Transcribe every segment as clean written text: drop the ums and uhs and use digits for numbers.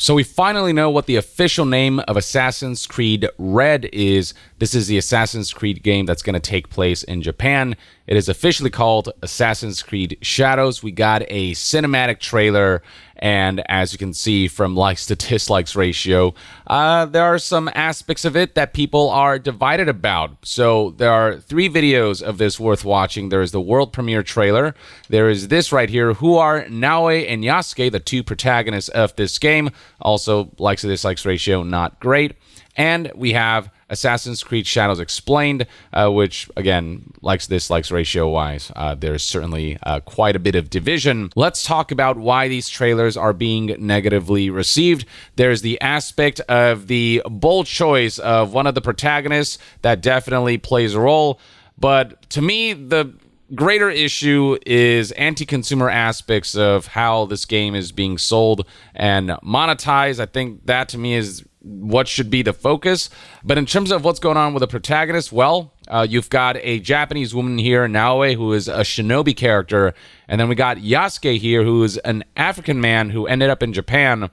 So we finally know what the official name of Assassin's Creed Red is. This is the Assassin's Creed game that's going to take place in Japan. It is officially called Assassin's Creed Shadows. We got a cinematic trailer, and as you can see from likes to dislikes ratio, there are some aspects of it that people are divided about. So there are 3 videos of this worth watching. There is the world premiere trailer. There is this right here, who are Naoe and Yasuke, the 2 protagonists of this game. Also, likes to dislikes ratio, not great. And we have Assassin's Creed Shadows Explained, which, again, likes dislikes ratio-wise. There's certainly quite a bit of division. Let's talk about why these trailers are being negatively received. There's the aspect of the bold choice of one of the protagonists that definitely plays a role. But to me, the greater issue is anti-consumer aspects of how this game is being sold and monetized. I think that, to me, is what should be the focus. But in terms of what's going on with the protagonist, well, you've got a Japanese woman here, Naoe, who is a shinobi character, and then we got Yasuke here, who is an African man who ended up in Japan,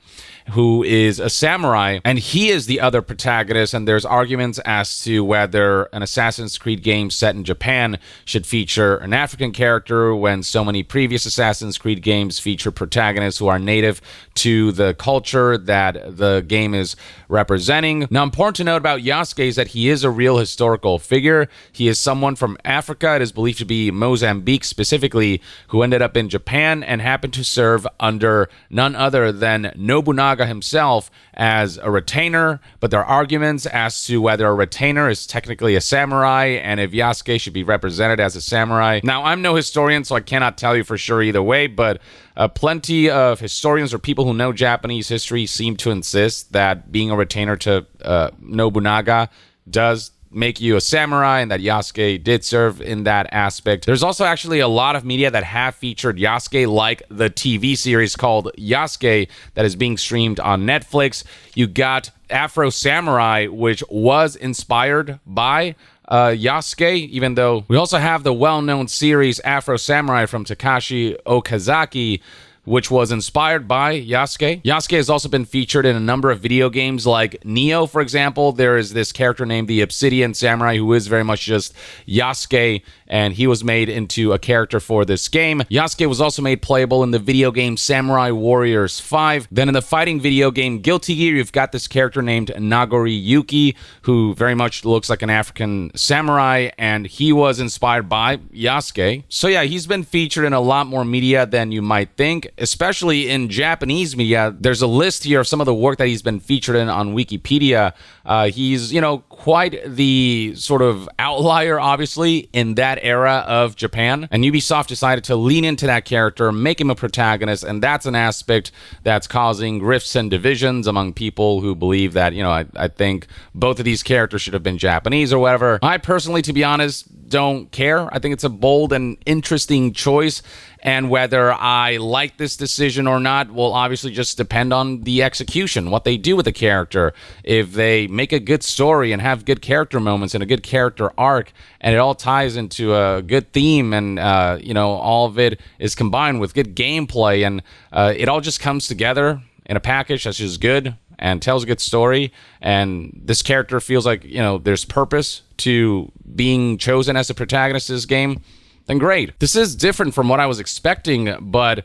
who is a samurai, and he is the other protagonist, and there's arguments as to whether an Assassin's Creed game set in Japan should feature an African character when so many previous Assassin's Creed games feature protagonists who are native to the culture that the game is representing. Now, important to note about Yasuke is that he is a real historical figure. He is someone from Africa, it is believed to be Mozambique specifically, who ended up in Japan and happened to serve under none other than Nobunaga himself as a retainer, but there are arguments as to whether a retainer is technically a samurai and if Yasuke should be represented as a samurai. Now, I'm no historian, so I cannot tell you for sure either way, but plenty of historians or people who know Japanese history seem to insist that being a retainer to Nobunaga does make you a samurai, and that Yasuke did serve in that aspect. There's also actually a lot of media that have featured Yasuke, like the TV series called Yasuke that is being streamed on Netflix. You got Afro Samurai, which was inspired by Yasuke, even though we also have the well-known series Afro Samurai from Takashi Okazaki, which was inspired by Yasuke. Yasuke has also been featured in a number of video games like Neo, for example. There is this character named the Obsidian Samurai who is very much just Yasuke, and he was made into a character for this game. Yasuke was also made playable in the video game Samurai Warriors 5. Then in the fighting video game Guilty Gear, you've got this character named Nagori Yuki, who very much looks like an African samurai, and he was inspired by Yasuke. So yeah, he's been featured in a lot more media than you might think, especially in Japanese media. There's a list here of some of the work that he's been featured in on Wikipedia. He's, quite the sort of outlier, obviously, in that era of Japan. And Ubisoft decided to lean into that character, make him a protagonist, and that's an aspect that's causing rifts and divisions among people who believe that, I think both of these characters should have been Japanese or whatever. I personally, to be honest, don't care. I think it's a bold and interesting choice, and whether I like this decision or not will obviously just depend on the execution, what they do with the character. If they make a good story and have good character moments and a good character arc, and it all ties into a good theme, and all of it is combined with good gameplay, and it all just comes together in a package that's just good and tells a good story, and this character feels like, there's purpose to being chosen as a protagonist of this game, then great. This is different from what I was expecting, but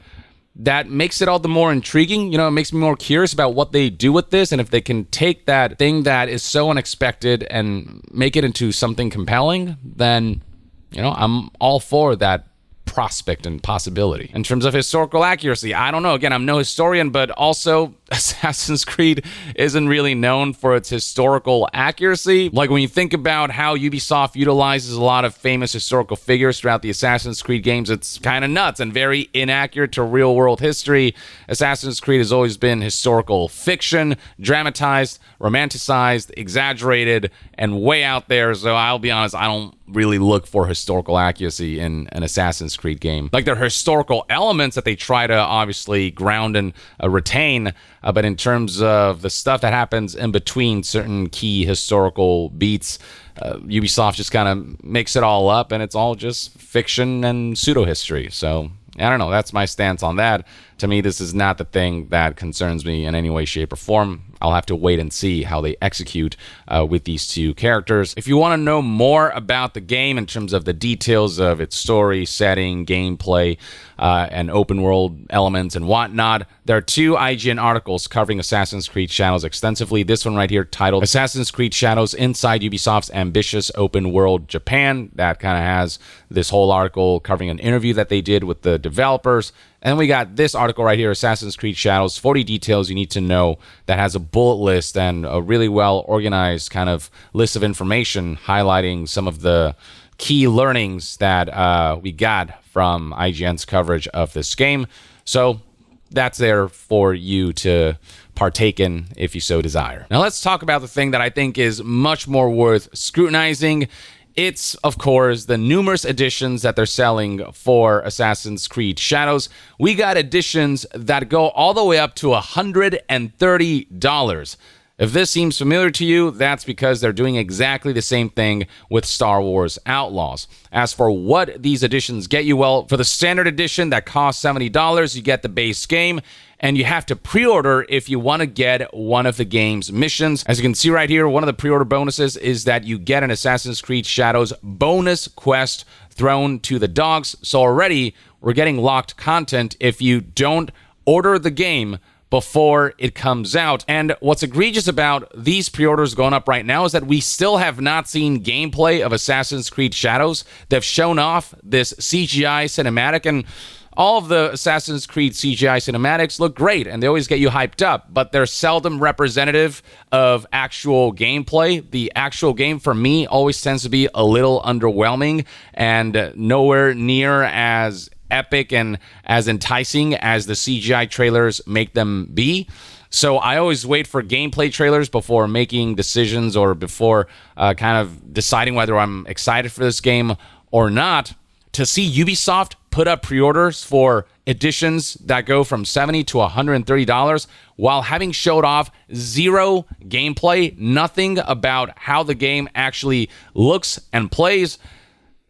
that makes it all the more intriguing. It makes me more curious about what they do with this, and if they can take that thing that is so unexpected and make it into something compelling, then, I'm all for that prospect and possibility. In terms of historical accuracy, I don't know. Again, I'm no historian, but also Assassin's Creed isn't really known for its historical accuracy. Like when you think about how Ubisoft utilizes a lot of famous historical figures throughout the Assassin's Creed games, it's kind of nuts and very inaccurate to real-world history. Assassin's Creed has always been historical fiction, dramatized, romanticized, exaggerated, and way out there. So I'll be honest, I don't really look for historical accuracy in an Assassin's Creed game. Like, there are historical elements that they try to obviously ground and retain, but in terms of the stuff that happens in between certain key historical beats, Ubisoft just kind of makes it all up, and it's all just fiction and pseudo-history. So I don't know. That's my stance on that. To me, this is not the thing that concerns me in any way, shape, or form. I'll have to wait and see how they execute with these two characters. If you want to know more about the game in terms of the details of its story, setting, gameplay, and open world elements and whatnot, there are two IGN articles covering Assassin's Creed Shadows extensively. This one right here titled Assassin's Creed Shadows Inside Ubisoft's Ambitious Open World Japan. That kind of has this whole article covering an interview that they did with the developers. And we got this article right here, Assassin's Creed Shadows, 40 details you need to know, that has a bullet list and a really well organized kind of list of information highlighting some of the key learnings that we got from IGN's coverage of this game. So that's there for you to partake in if you so desire. Now let's talk about the thing that I think is much more worth scrutinizing. It's, of course, the numerous editions that they're selling for Assassin's Creed Shadows. We got editions that go all the way up to $130. If this seems familiar to you, that's because they're doing exactly the same thing with Star Wars Outlaws. As for what these editions get you, well, for the standard edition that costs $70, you get the base game, and you have to pre-order if you want to get one of the game's missions. As you can see right here, one of the pre-order bonuses is that you get an Assassin's Creed Shadows bonus quest thrown to the dogs. So already, we're getting locked content if you don't order the game before it comes out. And what's egregious about these pre-orders going up right now is that we still have not seen gameplay of Assassin's Creed Shadows. They've shown off this CGI cinematic, and all of the Assassin's Creed CGI cinematics look great, and they always get you hyped up, but they're seldom representative of actual gameplay. The actual game, for me, always tends to be a little underwhelming and nowhere near as epic and as enticing as the CGI trailers make them be. So I always wait for gameplay trailers before making decisions or before kind of deciding whether I'm excited for this game or not. To see Ubisoft put up pre-orders for editions that go from $70 to $130 while having showed off zero gameplay, nothing about how the game actually looks and plays,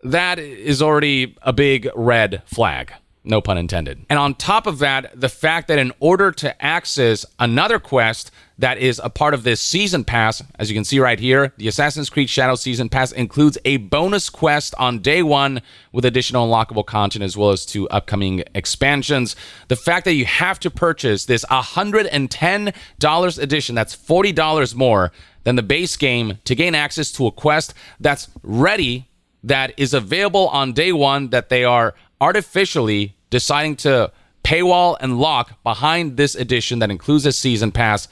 that is already a big red flag. No pun intended. And on top of that, the fact that in order to access another quest that is a part of this season pass, as you can see right here, the Assassin's Creed Shadows season pass includes a bonus quest on day one with additional unlockable content as well as two upcoming expansions. The fact that you have to purchase this $110 edition, that's $40 more than the base game, to gain access to a quest that's ready, that is available on day one, that they are artificially deciding to paywall and lock behind this edition that includes a season pass,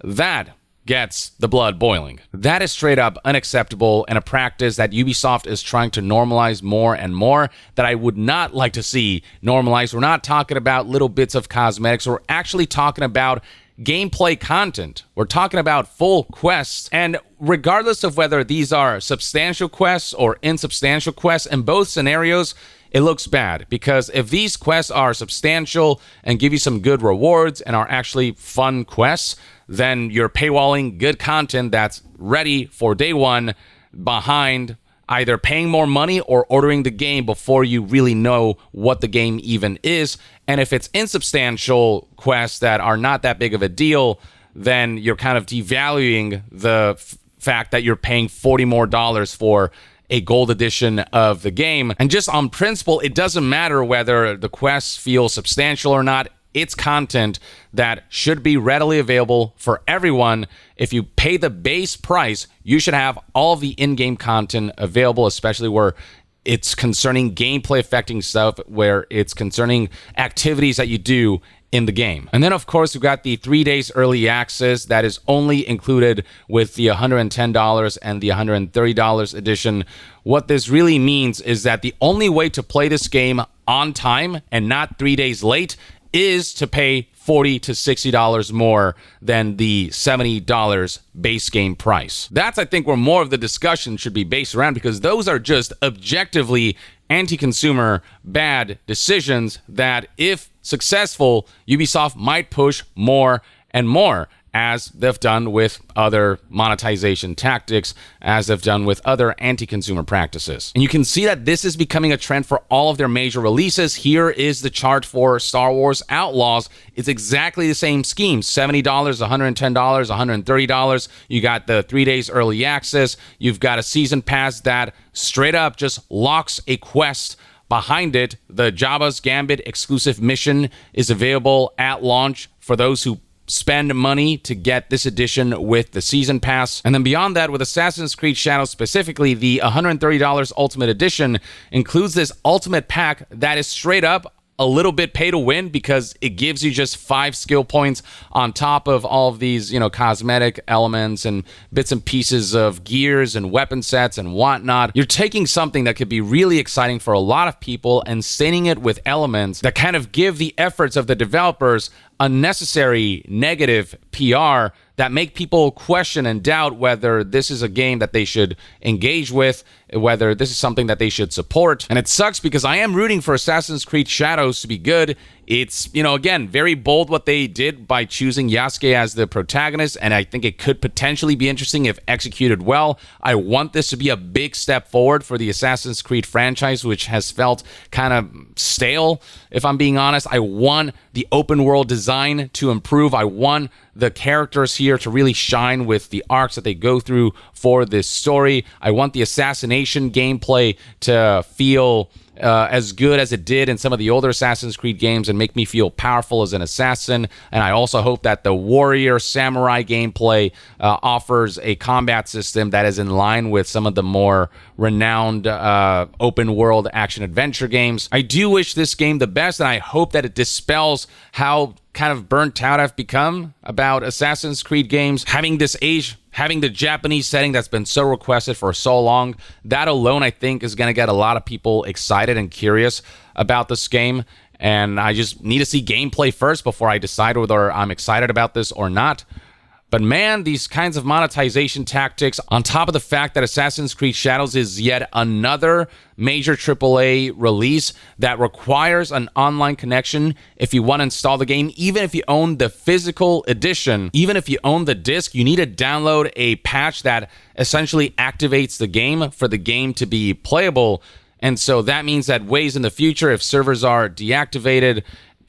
that gets the blood boiling. That is straight up unacceptable and a practice that Ubisoft is trying to normalize more and more that I would not like to see normalized. We're not talking about little bits of cosmetics. We're actually talking about gameplay content. We're talking about full quests, and regardless of whether these are substantial quests or insubstantial quests, in both scenarios, it looks bad, because if these quests are substantial and give you some good rewards and are actually fun quests, then you're paywalling good content that's ready for day one behind either paying more money or ordering the game before you really know what the game even is. And if it's insubstantial quests that are not that big of a deal, then you're kind of devaluing the fact that you're paying $40 more for a gold edition of the game. And just on principle, it doesn't matter whether the quests feel substantial or not. It's content that should be readily available for everyone. If you pay the base price, you should have all of the in-game content available, especially where it's concerning gameplay affecting stuff, where it's concerning activities that you do in the game. And then, of course, we've got the 3 days early access that is only included with the $110 and the $130 edition. What this really means is that the only way to play this game on time and not 3 days late is to pay $40 to $60 more than the $70 base game price. That's, I think, where more of the discussion should be based around, because those are just objectively anti-consumer bad decisions that, if successful, Ubisoft might push more and more. as they've done with other monetization tactics, as they've done with other anti-consumer practices. And you can see that this is becoming a trend for all of their major releases. Here is the chart for Star Wars Outlaws. It's exactly the same scheme. $70, $110, $130. You got the 3 days early access. You've got a season pass that straight up just locks a quest behind it. The Jabba's Gambit exclusive mission is available at launch for those who spend money to get this edition with the season pass. And then beyond that, with Assassin's Creed Shadows specifically, the $130 Ultimate Edition includes this Ultimate Pack that is straight up a little bit pay to win, because it gives you just 5 skill points on top of all of these, cosmetic elements and bits and pieces of gears and weapon sets and whatnot. You're taking something that could be really exciting for a lot of people and staining it with elements that kind of give the efforts of the developers unnecessary negative PR that make people question and doubt whether this is a game that they should engage with, whether this is something that they should support. And it sucks because I am rooting for Assassin's Creed Shadows to be good. It's, again, very bold what they did by choosing Yasuke as the protagonist, and I think it could potentially be interesting if executed well. I want this to be a big step forward for the Assassin's Creed franchise, which has felt kind of stale, if I'm being honest. I want the open world design to improve. I want the characters here to really shine with the arcs that they go through for this story. I want the assassination gameplay to feel as good as it did in some of the older Assassin's Creed games and make me feel powerful as an assassin. And I also hope that the warrior samurai gameplay offers a combat system that is in line with some of the more renowned open world action adventure games. I do wish this game the best, and I hope that it dispels how kind of burnt out I've become about Assassin's Creed games. Having this age, having the Japanese setting that's been so requested for so long, that alone I think is going to get a lot of people excited and curious about this game. And I just need to see gameplay first before I decide whether I'm excited about this or not. But man, these kinds of monetization tactics, on top of the fact that Assassin's Creed Shadows is yet another major AAA release that requires an online connection if you want to install the game, even if you own the physical edition, even if you own the disc, you need to download a patch that essentially activates the game for the game to be playable. And so that means that ways in the future, if servers are deactivated,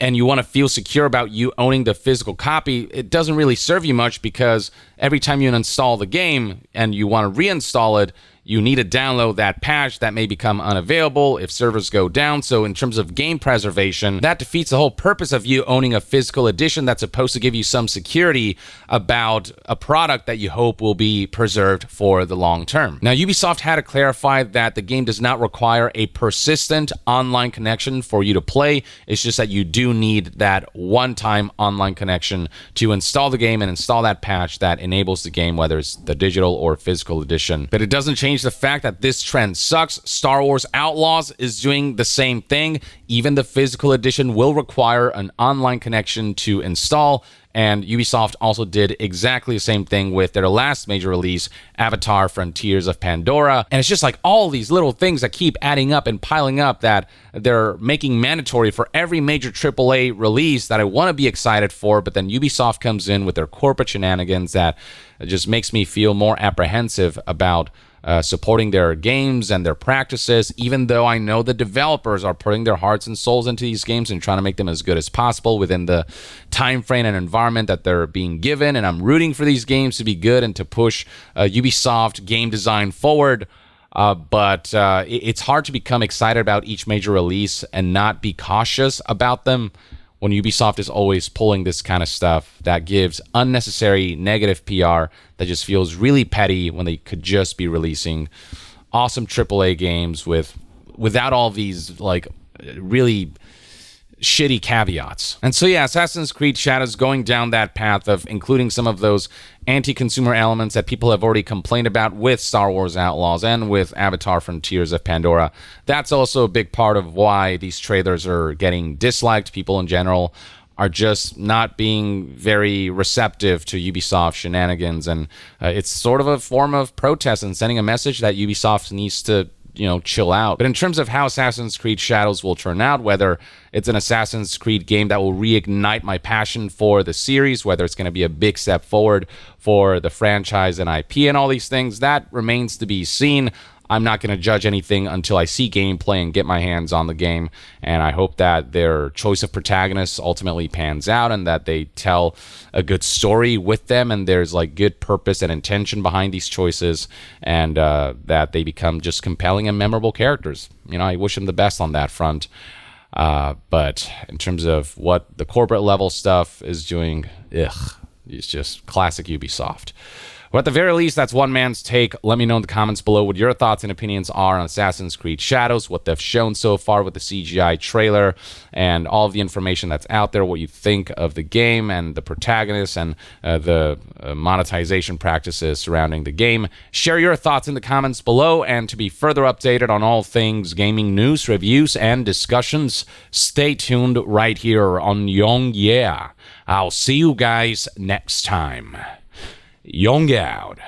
and you want to feel secure about you owning the physical copy, it doesn't really serve you much, because every time you install the game and you want to reinstall it, you need to download that patch that may become unavailable if servers go down. So in terms of game preservation, that defeats the whole purpose of you owning a physical edition that's supposed to give you some security about a product that you hope will be preserved for the long term. Now, Ubisoft had to clarify that the game does not require a persistent online connection for you to play. It's just that you do need that one-time online connection to install the game and install that patch that enables the game, whether it's the digital or physical edition. But it doesn't change the fact that this trend sucks. Star Wars Outlaws is doing the same thing. Even the physical edition will require an online connection to install. And Ubisoft also did exactly the same thing with their last major release, Avatar: Frontiers of Pandora. And it's just like all these little things that keep adding up and piling up that they're making mandatory for every major AAA release that I want to be excited for. But then Ubisoft comes in with their corporate shenanigans that just makes me feel more apprehensive about supporting their games and their practices, even though I know the developers are putting their hearts and souls into these games and trying to make them as good as possible within the time frame and environment that they're being given. And I'm rooting for these games to be good and to push Ubisoft game design forward. But it's hard to become excited about each major release and not be cautious about them when Ubisoft is always pulling this kind of stuff that gives unnecessary negative PR that just feels really petty when they could just be releasing awesome AAA games without all these like really shitty caveats. And so yeah, Assassin's Creed Shadows going down that path of including some of those anti-consumer elements that people have already complained about with Star Wars Outlaws and with Avatar: Frontiers of Pandora. That's also a big part of why these trailers are getting disliked. People in general are just not being very receptive to Ubisoft shenanigans, and it's sort of a form of protest and sending a message that Ubisoft needs to chill out. But in terms of how Assassin's Creed Shadows will turn out, whether it's an Assassin's Creed game that will reignite my passion for the series, whether it's going to be a big step forward for the franchise and IP and all these things, that remains to be seen. I'm not going to judge anything until I see gameplay and get my hands on the game, and I hope that their choice of protagonists ultimately pans out and that they tell a good story with them and there's like good purpose and intention behind these choices, and that they become just compelling and memorable characters. I wish them the best on that front. But in terms of what the corporate level stuff is doing, it's just classic Ubisoft. But at the very least, that's one man's take. Let me know in the comments below what your thoughts and opinions are on Assassin's Creed Shadows, what they've shown so far with the CGI trailer, and all of the information that's out there, what you think of the game and the protagonists and the monetization practices surrounding the game. Share your thoughts in the comments below, and to be further updated on all things gaming news, reviews, and discussions, stay tuned right here on Young Yeah. I'll see you guys next time. Young out.